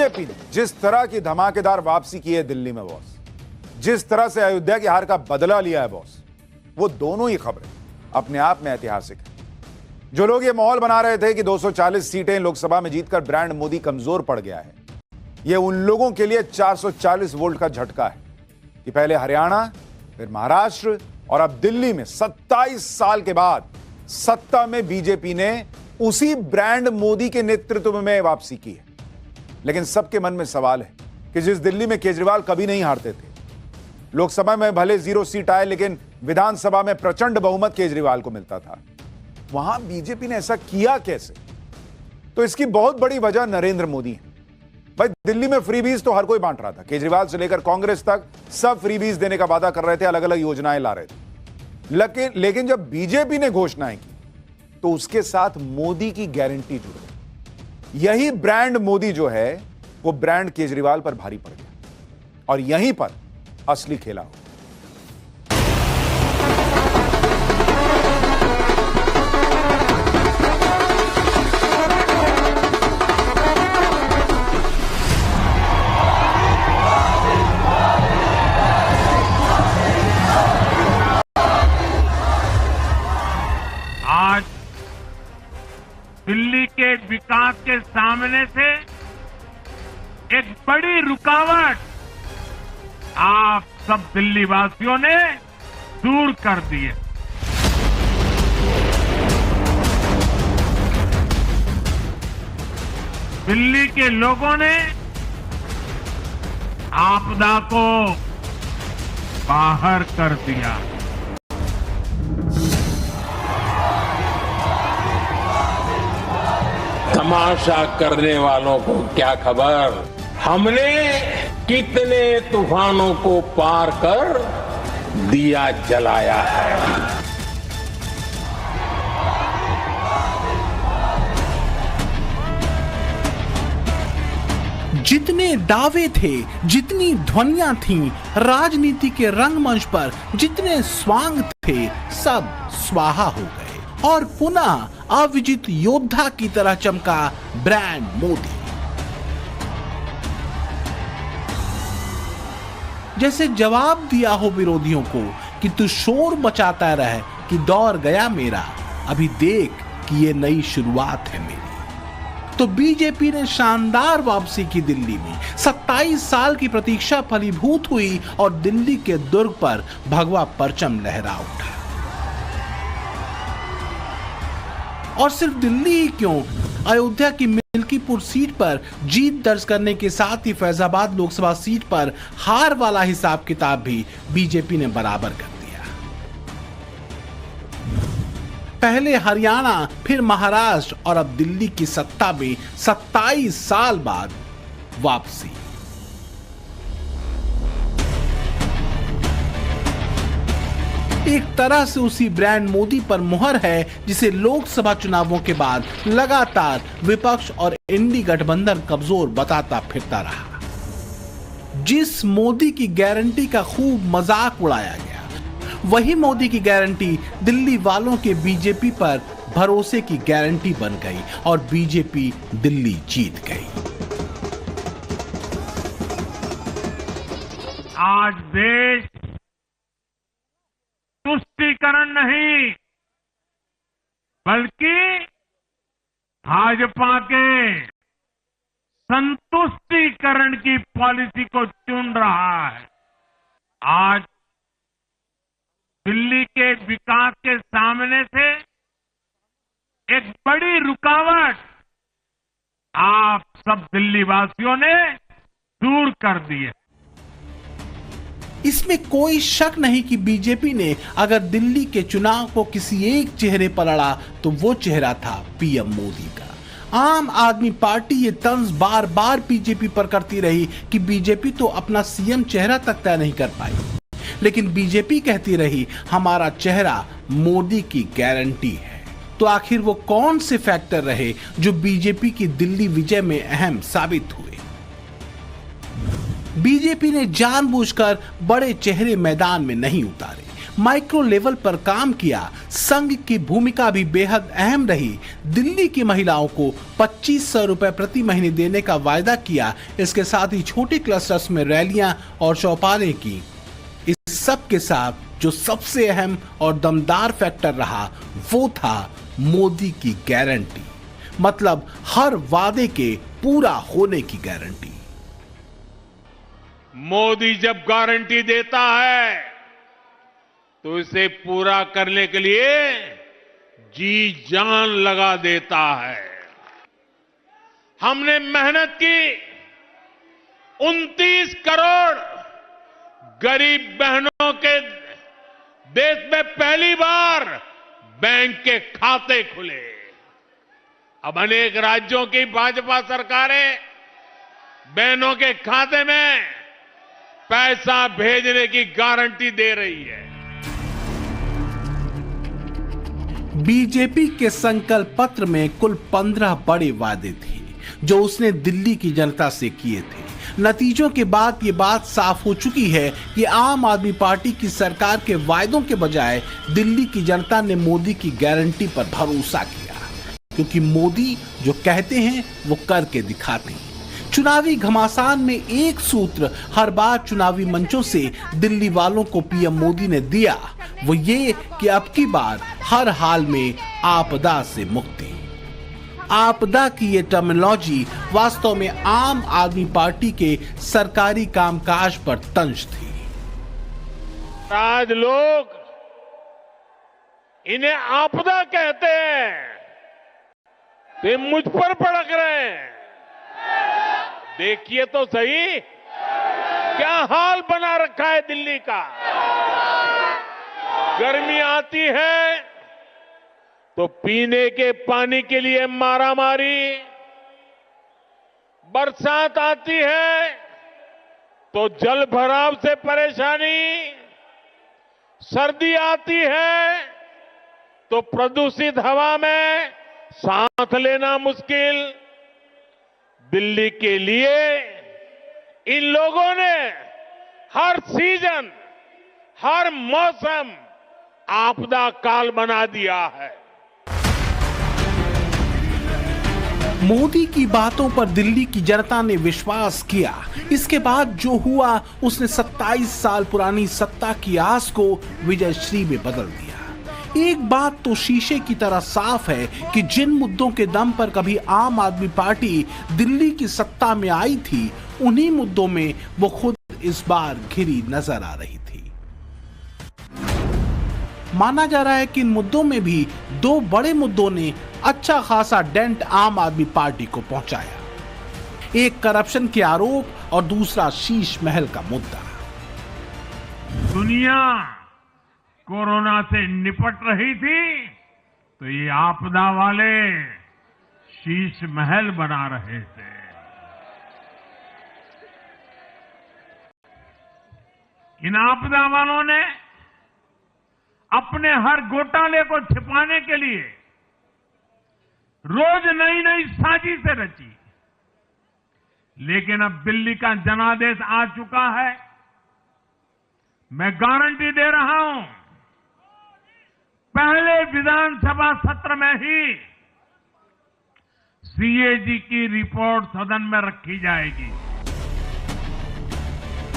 BJP ने जिस तरह की धमाकेदार वापसी की है दिल्ली में बॉस, जिस तरह से अयोध्या की हार का बदला लिया है बॉस, वो दोनों ही खबरें अपने आप में ऐतिहासिक है। जो लोग ये माहौल बना रहे थे कि 240 सीटें लोकसभा में जीतकर ब्रांड मोदी कमजोर पड़ गया है, ये उन लोगों के लिए 440 वोल्ट का झटका है कि पहले हरियाणा, फिर महाराष्ट्र और अब दिल्ली में 27 साल के बाद सत्ता में बीजेपी ने उसी ब्रांड मोदी के नेतृत्व में वापसी की है। लेकिन सबके मन में सवाल है कि जिस दिल्ली में केजरीवाल कभी नहीं हारते थे, लोकसभा में भले 0 सीट आए लेकिन विधानसभा में प्रचंड बहुमत केजरीवाल को मिलता था, वहां बीजेपी ने ऐसा किया कैसे? तो इसकी बहुत बड़ी वजह नरेंद्र मोदी है। भाई, दिल्ली में फ्रीबीज तो हर कोई बांट रहा था, केजरीवाल से लेकर कांग्रेस तक सब फ्रीबीज देने का वादा कर रहे थे, अलग अलग योजनाएं ला रहे थे। लेकिन जब बीजेपी ने घोषणाएं की तो उसके साथ मोदी की गारंटी जुड़ गई। यही ब्रांड मोदी जो है वो ब्रांड केजरीवाल पर भारी पड़ गया और यहीं पर असली खेला हो। आज दिल्ली के विकास के सामने से एक बड़ी रुकावट आप सब दिल्ली वासियों ने दूर कर दी है। दिल्ली के लोगों ने आपदा को बाहर कर दिया। तमाशा करने वालों को क्या खबर, हमने कितने तूफानों को पार कर दिया जलाया है। जितने दावे थे, जितनी ध्वनियां थीं, राजनीति के रंगमंच पर जितने स्वांग थे, सब स्वाहा हो गए और पुनः अविजित योद्धा की तरह चमका ब्रांड मोदी। जैसे जवाब दिया हो विरोधियों को कि तू शोर मचाता रहे कि दौर गया मेरा, अभी देख कि ये नई शुरुआत है मेरी। तो बीजेपी ने शानदार वापसी की दिल्ली में। 27 साल की प्रतीक्षा फलीभूत हुई और दिल्ली के दुर्ग पर भगवा परचम लहरा उठा। और सिर्फ दिल्ली ही क्यों, अयोध्या की मिल्कीपुर सीट पर जीत दर्ज करने के साथ ही फैजाबाद लोकसभा सीट पर हार वाला हिसाब किताब भी बीजेपी ने बराबर कर दिया। पहले हरियाणा, फिर महाराष्ट्र और अब दिल्ली की सत्ता में 27 साल बाद वापसी। एक तरह से उसी ब्रांड मोदी पर मुहर है जिसे लोकसभा चुनावों के बाद लगातार विपक्ष और इंडी गठबंधन कमजोर बताता फिरता रहा। जिस मोदी की गारंटी का खूब मजाक उड़ाया गया, वही मोदी की गारंटी दिल्ली वालों के बीजेपी पर भरोसे की गारंटी बन गई और बीजेपी दिल्ली जीत गई। आज देश तुष्टीकरण नहीं बल्कि भाजपा के संतुष्टीकरण की पॉलिसी को चुन रहा है। आज दिल्ली के विकास के सामने से एक बड़ी रुकावट आप सब दिल्ली वासियों ने दूर कर दी है। इसमें कोई शक नहीं कि बीजेपी ने अगर दिल्ली के चुनाव को किसी एक चेहरे पर लड़ा तो वो चेहरा था पीएम मोदी का। आम आदमी पार्टी ये तंज बार बार बीजेपी पर करती रही कि बीजेपी तो अपना सीएम चेहरा तक तय नहीं कर पाई, लेकिन बीजेपी कहती रही हमारा चेहरा मोदी की गारंटी है। तो आखिर वो कौन से फैक्टर रहे जो बीजेपी की दिल्ली विजय में अहम साबित हुए? बीजेपी ने जानबूझकर बड़े चेहरे मैदान में नहीं उतारे। माइक्रो लेवल पर काम किया। संघ की भूमिका भी बेहद अहम रही। दिल्ली की महिलाओं को 2500 रुपए प्रति महीने देने का वायदा किया। इसके साथ ही छोटे क्लस्टर्स में रैलियां और चौपालें की। इस सब के साथ जो सबसे अहम और दमदार फैक्टर रहा वो था मोदी की गारंटी, मतलब हर वादे के पूरा होने की गारंटी। मोदी जब गारंटी देता है तो इसे पूरा करने के लिए जी जान लगा देता है। हमने मेहनत की, 29 करोड़ गरीब बहनों के देश में पहली बार बैंक के खाते खुले। अब अनेक राज्यों की भाजपा सरकारें बहनों के खाते में पैसा भेजने की गारंटी दे रही है। बीजेपी के संकल्प पत्र में कुल 15 बड़े वादे थे जो उसने दिल्ली की जनता से किए थे। नतीजों के बाद ये बात साफ हो चुकी है कि आम आदमी पार्टी की सरकार के वायदों के बजाय दिल्ली की जनता ने मोदी की गारंटी पर भरोसा किया, क्योंकि मोदी जो कहते हैं वो करके दिखाते हैं। चुनावी घमासान में एक सूत्र हर बार चुनावी मंचों से दिल्ली वालों को पीएम मोदी ने दिया, वो ये कि अब की बार हर हाल में आपदा से मुक्ति। आपदा की ये टर्मिनोलॉजी वास्तव में आम आदमी पार्टी के सरकारी कामकाज पर तंज थी। आज लोग इन्हें आपदा कहते हैं, वे मुझ पर भड़क रहे हैं। देखिए तो सही क्या हाल बना रखा है दिल्ली का। गर्मी आती है तो पीने के पानी के लिए मारामारी, बरसात आती है तो जल भराव से परेशानी, सर्दी आती है तो प्रदूषित हवा में सांस लेना मुश्किल। दिल्ली के लिए इन लोगों ने हर सीजन, हर मौसम आपदा काल बना दिया है। मोदी की बातों पर दिल्ली की जनता ने विश्वास किया। इसके बाद जो हुआ उसने 27 साल पुरानी सत्ता की आस को विजयश्री में बदल दिया। एक बात तो शीशे की तरह साफ है कि जिन मुद्दों के दम पर कभी आम आदमी पार्टी दिल्ली की सत्ता में आई थी, उन्हीं मुद्दों में वो खुद इस बार घिरी नजर आ रही थी। माना जा रहा है कि इन मुद्दों में भी दो बड़े मुद्दों ने अच्छा खासा डेंट आम आदमी पार्टी को पहुंचाया। एक करप्शन के आरोप और दूसरा शीश महल का मुद्दा। दुनिया कोरोना से निपट रही थी तो ये आपदा वाले शीश महल बना रहे थे। इन आपदा वालों ने अपने हर घोटाले को छिपाने के लिए रोज नई नई साजिशें रची, लेकिन अब दिल्ली का जनादेश आ चुका है। मैं गारंटी दे रहा हूं, पहले विधानसभा सत्र में ही सीएजी की रिपोर्ट सदन में रखी जाएगी।